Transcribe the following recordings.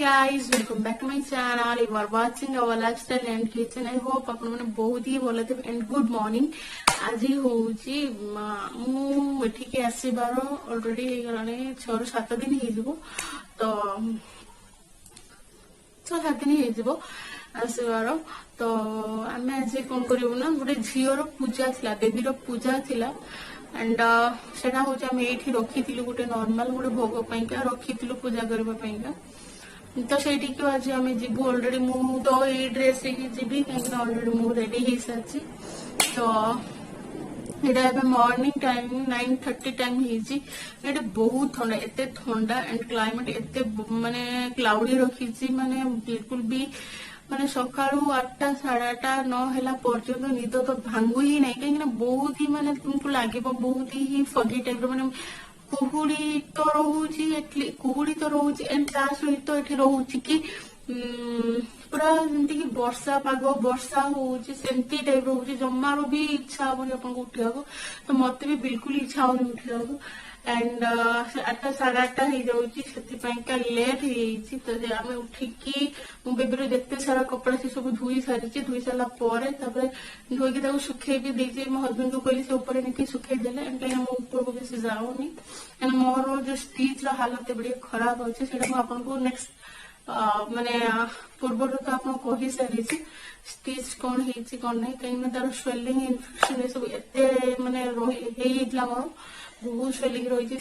guys, welcome back to my channel. You are watching our lifestyle and kitchen. I hope ଆପଣ ମାନେ ବହୁତ ହି ଭଲ ଥିବେ and good morning. ଆଜି ହଉଛି ମୁଁ ଏଠିକି ଆସିବାର already ହେଇଗଲାଣି 6 ରୁ 7 ଦିନ ହେଇଯିବ ତ 6-7 ଦିନ ହେଇଯିବ ଆସିବାର ତ ଆମେ ଆଜି କଣ କରିବୁ ନା ଗୋଟେ ଝିଅର ପୂଜା ଥିଲା ଦେବୀର ପୂଜା ଥିଲା and ସେଟା ହଉଛି ଆମେ ଏଇଠି ରଖିଥିଲୁ ଗୋଟେ ନର୍ମାଲ ଗୋଟେ ଭୋଗ ପାଇଁକା ରଖିଥିଲୁ ପୂଜା କରିବା ପାଇଁକା तो सेठी को आज आम जीवु अलरेडी मु तो ये ड्रेस जीवी कहीं अलरेडी मु रेडी हो सारी तो ये मॉर्निंग टाइम 9:30 टाइम ये बहुत ठंडा एत ठंडा एंड क्लाइमेट एत माने क्लाउडी रखी माने बिल्कुल भी माने सका 8टा 8:30 नहला पर्यटन निद तो भांगु ही नहीं कहीं बहुत ही माने तुमको लगे बहुत ही फगी टाइप माने कुहुड़ी तो रोची कुहुड़ी तो रोची एंड ता सहित एठी रोची कि पूरा जमती कि वर्षा पाग वर्षा होची सेमती टाइप रोची जमारो भी इच्छा होनी अपन को उठियाको तो मते भी बिल्कुल इच्छा होनी उठियाको एंड 8टा 8:30 हो जाउची सेति पई का लेट हो जाईची तो जे आमे उठिकी मु बेबीरो जत्ते सारा कपड़ा से सब धुई साला परे तापर धोइकी ताको सुखे भी देजे मो हस्बैंड को कहली से ऊपर नेकी सुखे देले एंड हम ऊपर को बेसी जाउनी एंड मोर जो स्टिच रो हालत बड़ी खराब होची सेटा मु आपन को नेक्स्ट माने पूर्व तो आप कही सारी स्टिच कौन है कौन नहीं कहीं तार स्वेलिंग इन्फेक्शन सब एत माने मोर बहुत स्वेलिंग रही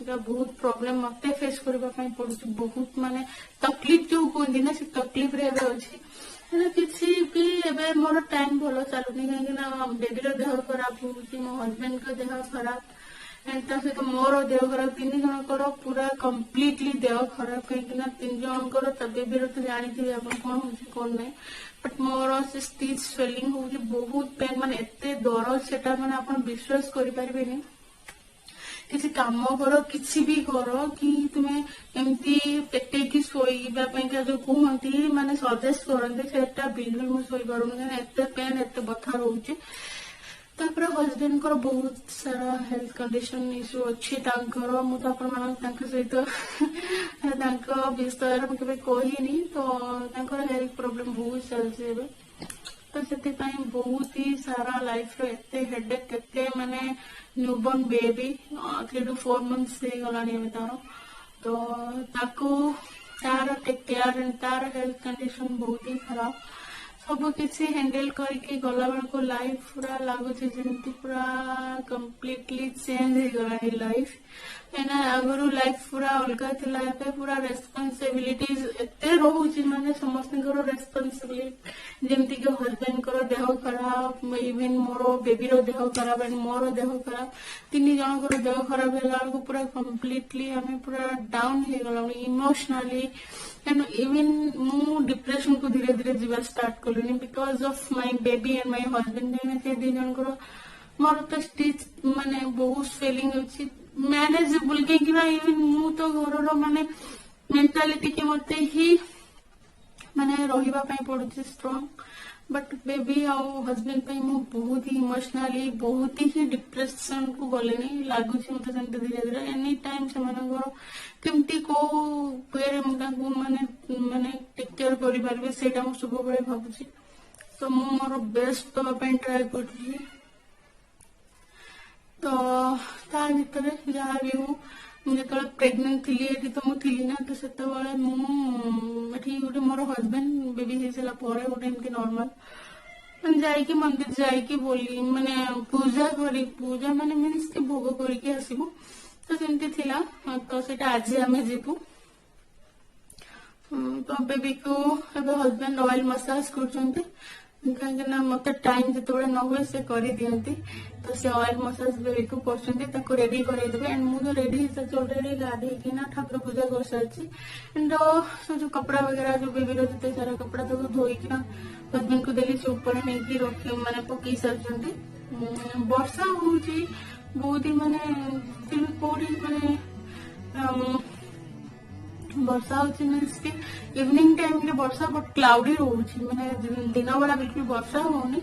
बहुत प्रॉब्लम मत फेस करने पड़ू बहुत माने तकलीफ जो कहते ना से तकलीफ रे अच्छी किसी भी एबे मोर टाइम भलो चलुनी कहीं बेबीर देह खराब हो मो हस्बैंड को देह खराब एंड सहित मोर देह खराब 3 जनकर पूरा कम्प्लीटली देह खराब कहीं 3 जनकर बेबीर तो जानी आप कौन हो कौन नहीं बट मोर से स्टिच स्वेलिंग हो बहुत पेन माने एते दरद सेटा माने आप विश्वास करें किसी काम कर किसी भी कर कि तुम्हें एमती पेटे की शोइबा जो कहती माने सजेस्ट करते सेटा बिल्कुल मुझे शोई पारुनी एत पेन एत बथा रोचे तापर हस्बैंड को बहुत सारा हेल्थ कंडीशन इश्यू अच्छी मु तो सहित विषय मुझे कहनी तो हेल्थ प्रॉब्लम बहुत चलती तो से बहुत ही सारा लाइफ रो एते हेडेक एते माने न्यूबॉर्न बेबी 3 to 4 months से गलानी तार तो ताको तार टेक केयर एंड तार हेल्थ कंडीशन बहुत ही खराब सब किसी हैंडल करके गला बेल को लाइफ पूरा लगुच जमी पूरा कम्प्लीटली चेंज हो गला लाइफ है आगु लाइफ पूरा अलग थिला पूरा रेस्पॉन्सिबिलिटीज एते रोची माने समस्त रेस्पॉन्सिबिलिटी जमती कि हस्बैंड को देह खराब इवन मोर बेबी रो देह खराब एंड मोर देह खराब 3 जनकर देह खराब है पूरा कम्प्लीटली आम पूरा डाउन हो गला इमोशनली एंड इवन मु डिप्रेशन को धीरे धीरे जीवा स्टार्ट कलुनी because of my baby and my husband से 2 जनकर मोर तो स्टिच माने बहुत फेलिंग अच्छी मैनेजेबल कहीं इवन मु तो घर माने मेंटालिटी के मत ही माने रहिबा पड़ू स्ट्रांग बट बेबी आउ हस्बैंड बहुत ही इमोशनली बहुत ही डिप्रेशन को गले लगुच मत धीरे धीरे एनी टाइम से केमती को माने माने टेक केयर करि परबे सेटा मु सब बळे भाबुची तो मु मोर बेस्ट दवा ट्राई कर तो ता भीतर जहाँ भी हूँ मुझे प्रेग्नेंट थी ये तो मुझे ना तो से गोटे मोर हस्बैंड बेबी हो सारा गोटे एमती नॉर्मल जाइकी मंदिर जाइकी बोली माने पूजा करी पूजा माने मीन्स के भोग करके आसबू तो सेमती थिला तो सेटा आज आम जीवु तो बेबी को हस्बैंड ऑयल मसाज कर कहीं मत टाइम जो न हुए से कर दिखती तो से ऑयल मसाज बेबी को कर रेडी करदेवे एंड मुझे रेडी ऑलरेडी गाधे ठाकुर पूजा कर सारी एंड जो कपड़ा वगैरह जो बेबी रे सारा कपड़ा तक धोईक हस्बैंड को देली से ऊपर नहीं रखी मैंने पकई सारी वर्षा हो बहुत ही माने कौड़ी माने वर्षा हो इवनिंग टाइम रे वर्षा बहुत क्लाउडी रोची माने दिन बेला बिल्कुल वर्षा होनी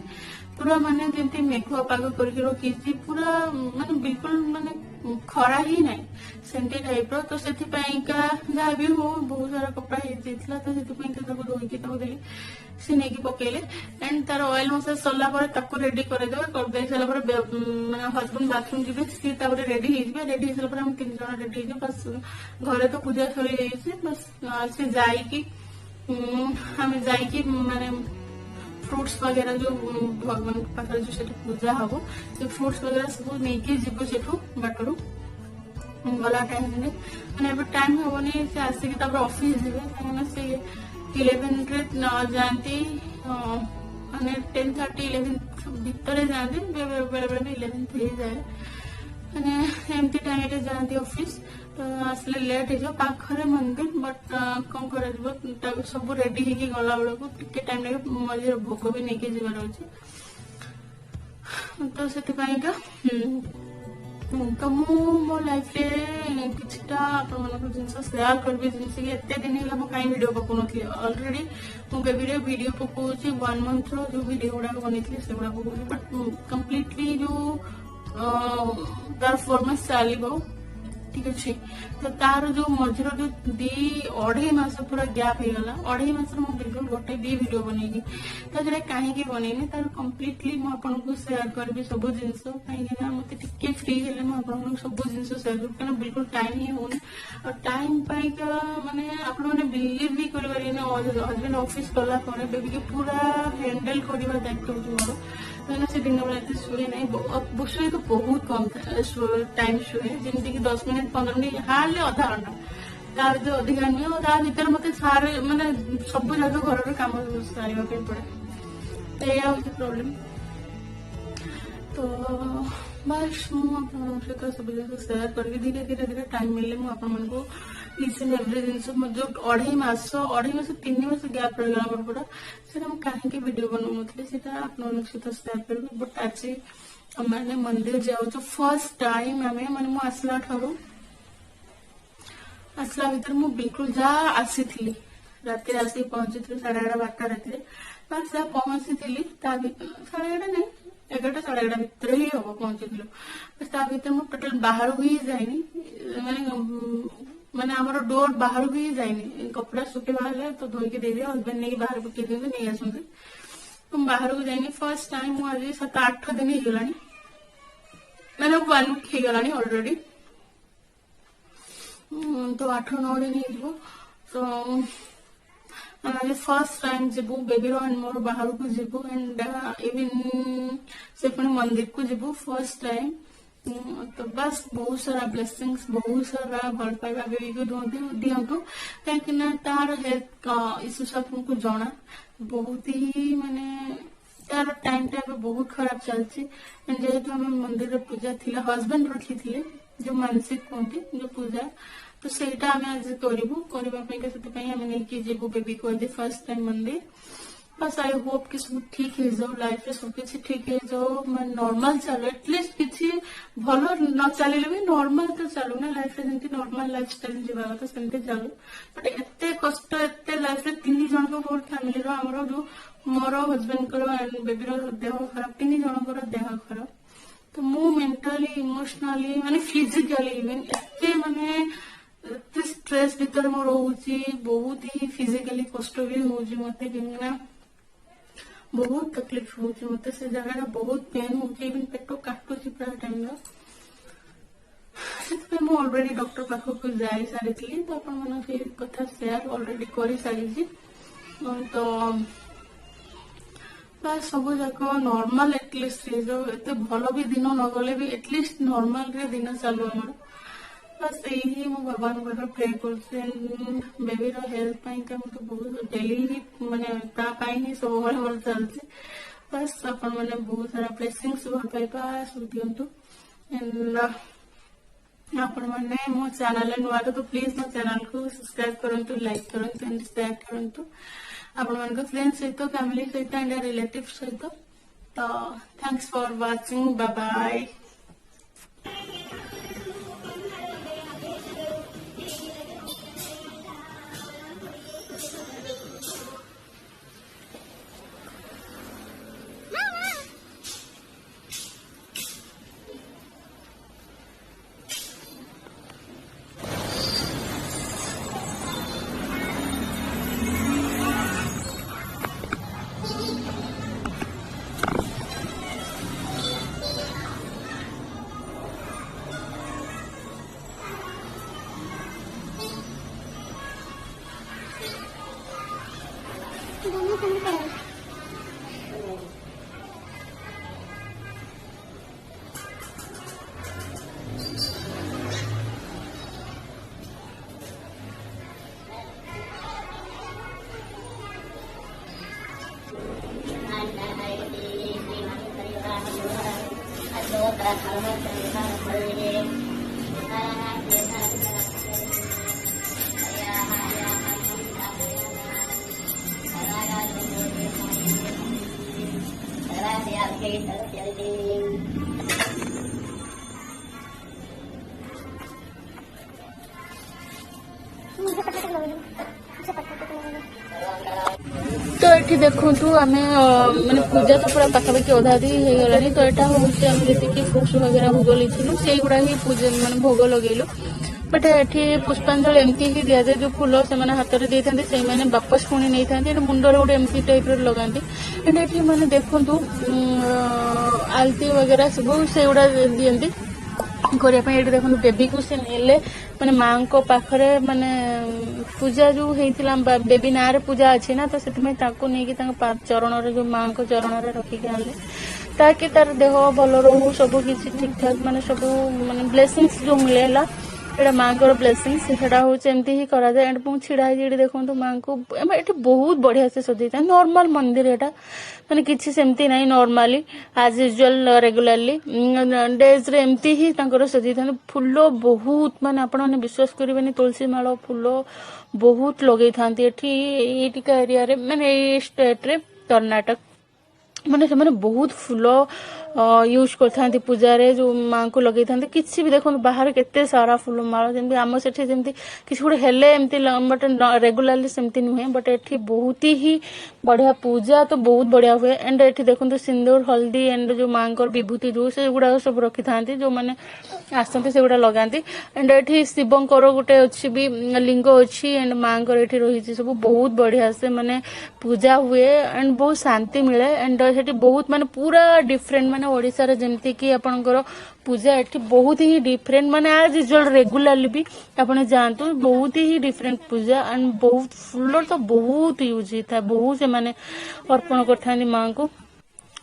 पूरा माने जमी मेघुआ पाग करके रखी पूरा माने बिल्कुल माने खरा ही नहीं सेमती टाइप तो से जहाँ भी हो बहुत सारा कपड़ा होता तो से धोईकी देली से नहीं पकेले एंड तार ऑयल मसाज सरला रेडी करदे सारा हजबैंड बाथरूम जी सी रेडी रेडी हो सारा हम 3 जन रेडी हो बस घरे तो पूजा सरी जाइए बस से जाइकी आम जाइकी माने फ्रूट्स वगैरह जो भगवान पाखे जो से पूजा हम से फ्रूट्स वगैरह सब नहीं जीव से बाटरू गला टाइम मैंने टाइम हेनी से आसिक ऑफिस जी कहीं से 11 रे जाती मैंने 10:30 11 भितर जाती बेले बेले 11 हो जाए मैंने एमती टाइम जाती ऑफिस तो आसले लेट हो पाखरे मंदिर बट कौन कर सब रेडी होगी गला बेलू टे टाइम लगे मझे भोग भी नहीं जीवार अच्छे तो से तो मु मो लाइफ रे किछटा आपन जिनस शेयर करबी जिनस कि एते दिन हिला म काई वीडियो पकोनथि ऑलरेडी मु बेबी रे वीडियो पकोछि 1 मंथ रो जो वीडियो गुडा बनिथि सेगुडा पकोछि बट कंप्लीटली जो परफॉर्मेंस चलीबो ठीक अच्छे तो तार जो मझिर जो 2.5 मास पूरा गैप हो गला 2.5 मास बिल्कुल गोटे 2 वीडियो बनैली तो जो कहीं बनैनी तार कंप्लीटली मुझे शेयर करी सब जिन कहीं मत टे फ्री हेल्ले मुझे सब जिन शेयर करें बिल्कुल टाइम ही होनी और टाइम माने आप बिलीव भी कर हजबैंड ऑफिस गला बेबी के पूरा हैंडल करवा दायित्व मोर मैंने से दिन बेला एत शुए ना शुए तो बहुत कम टाइम शुए जमी 10 मिनट 15 मिनट हार्डली अधा घंटा तार जो अधिका नुहे और भर मत सारे माने सब जगह घर कम सारे पड़े तो यह हूँ प्रोब्लेम तो बस मुझे सहित सब जिन शेयर करके धीरे धीरे धीरे टाइम मिले मुझे इच एंड एवरी जिन जो 2.5 मास 3 मास गैप रहीगला मोर पूरा से कहीं वीडियो बनाऊन से आप सहित शेयर कर बट आज मैंने मंदिर जाऊँ फर्स्ट टाइम आम मैंने आसला ठारू आसला भर मु बिल्कुल जहाँ आसी राति आसिक पहुंची 11:30 12 रात बस जहाँ पहुंची 11:30 नहीं 11:30 11:30 भितर ही हम पहुंची बस भर मुझे टोटाल बाहर ही जाइनी मैंने आमर डोर बाहर भी जाइनी कपड़ा सुखे बाहर तो धोईकी दे दिया हजबैंड नहीं बाहर पकई दिखते नहीं आसते तो बाहर को जाइनी फर्स्ट टाइम मुझे 7-8 दिन होगा मैंने 1 वीक होगा ऑलरेडी तो 8-9 दिन हो तो आज फर्स्ट टाइम जीवु बेबी एंड मोर बाहर को जीवु एंड इवन से मंदिर को जीवु फर्स्ट टाइम तो बस बहुत सारा ब्लेसिंग्स बहुत सारा भल पाइबा बेबी को दिंतु कहीं तार हेल्थ इश्यू सब तुमको जना बहुत ही माने तार टाइम टा बहुत खराब चलती जेहेतु आम मंदिर पूजा थी हजबैंड रखी थे जो मानसिक कहते जो पूजा तो सेटा आम आज करने जीवु बेबी को आज फर्स्ट टाइम मंदिर बस आई होप कि सब ठीक हो जाओ लाइफ रे सब किसी ठीक हो जाओ मैं नॉर्मल चलो एटलिस्ट किसी भल न चलिले भी नॉर्मल तो चलू ना लाइफ रे जंती नॉर्मल लाइफस्टाइल जीवा कथा सेमते चलू बट एते कष्ट एते लाइफ रे 3 जन को होल फैमिली रो हमरो जो मोर हस्बैंड को एंड बेबी रो देह खराब 3 जन को देह खराब तो मु मेंटली इमोशनली माने फिजिकली इवन एते माने स्ट्रेस भीतर मो रोची बहुत ही फिजिकली कष्ट भी होची मते किना बहुत तकलीफ होची मते से जगह बहुत पेन होची इवन पेटो काटुची पूरा टाइम रो से मु ऑलरेडी डॉक्टर पाखो को जाई सारी थी तो अपन मन से कथा शेयर ऑलरेडी करी सारी छी तो बस सब जाक नॉर्मल एटलिस्ट जो एते भलो भी दिन न गले भी एटलिस्ट नॉर्मल रे दिन चलो हमर बस यही मु भगवान को प्रे कर बेबी रो हेल्थ पाई का मुझे बहुत डेली ही माने ता पाई ही सब मोर चलছে बस अपन माने बहुत सारा ब्लेसिंग्स भर पाइबा सब दियंतु एंड आपण माने मो चैनल नुआ तो प्लीज मो चैनल को सब्सक्राइब करंतु लाइक करंतु एंड शेयर करंतु आपण मन को फ्रेंड्स सहित फैमिली सहित एंड रिलेटिव सहित तो thanks for watching bye bye. तो ये देखु आम माने पूजा तो पूरा पाखापाखि अधा अधि हो गला तो यहाँ हूँ जी फुस वगैरह भोग लगे से गुड़ा ही पूजा माने भोग लगेलु बट ये पुष्पांजलि एमती ही दि जाए जो फुल से हाथ में दे था वापस पुणी नहीं था मुंडर गोटे एमती टाइप लगाती एंड ये मैंने देखु आलती वगैरह सब से गुड़ा दिखती करने ये देखो बेबी को से नेले माने माँ को पाखरे माने पूजा जो होता बेबी ना रे पूजा अच्छी ना तो से नहीं चरण जो माँ को चरण रखिक आने ताकि तार देह भल रो सब किसी ठीक ठाक माने सब माने ब्लेसिंग्स जो मिलेला एटा माँ को ब्लेसिंग्स सेटा होचे एमती ही करा जाए एंड पु छिड़ा ही देखो माँ को ये बहुत बढ़िया से सजई था नॉर्मल मंदिर एटा माने किछि सेमती नहीं normally as usual regularly days रे एमती ही तांकर सजई था फूल बहुत माने आपण माने विश्वास करिवेनी तुलसी माଳ फूल बहुत लगई थांती एठी एटिका एरिया रे माने ए स्टेट रे कर्नाटक माने से बहुत फूल यूज करते पूजा रे जो माँ को लगे था किसी भी देखो बाहर केते सारा फूल माଳ जमी आम से किसी गोटे हेले एमती बट रेगुलरली सेमती नुहे बट एठी बहुत ही बढ़िया पूजा तो बहुत बढ़िया हुए एंड एठी देखो सिंदूर हल्दी एंड जो माँ को विभूति जो से गुड़ा सब रखी था जो मैंने आसते से गुड़ा लगाती एंड एठी शिवंकर गोटे अच्छी भी लिंग अच्छी एंड माँ को एठी रही सब बहुत बढ़िया से माने पूजा हुए एंड बहुत शांति मिले एंड सेठी बहुत माने पूरा डिफरेंट माने ओडिसा रे जेमती कि आपनकर पूजा एठी बहुत ही डिफरेंट माने आज यूजुअल रेगुलरली भी आपने जानतु बहुत ही डिफरेंट पूजा एंड बहुत फुल तो बहुत यूज होता है बहुत से माने अर्पण करथा माँ को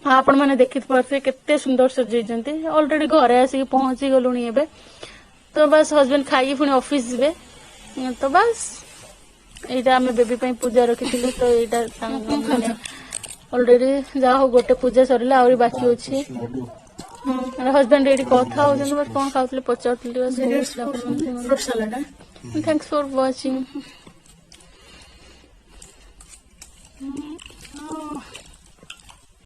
आपण माने देखि पारथे केते सुंदर सजैजंती ऑलरेडी घरे आसी पहुंची गलुनी एबे तो बस हस्बैंड खाई पुणी ऑफिस जिवे तो बस एटा हमें बेबी पई पूजा रखिथिलु तो एटा माने ऑलरेडी जा हो गोटे पूजा सरला आउरी बाकी अछि हस्बैंड रेडी कथा हो बस कोन खाउतले पचाउतले बस थैंक्स फॉर वाचिंग।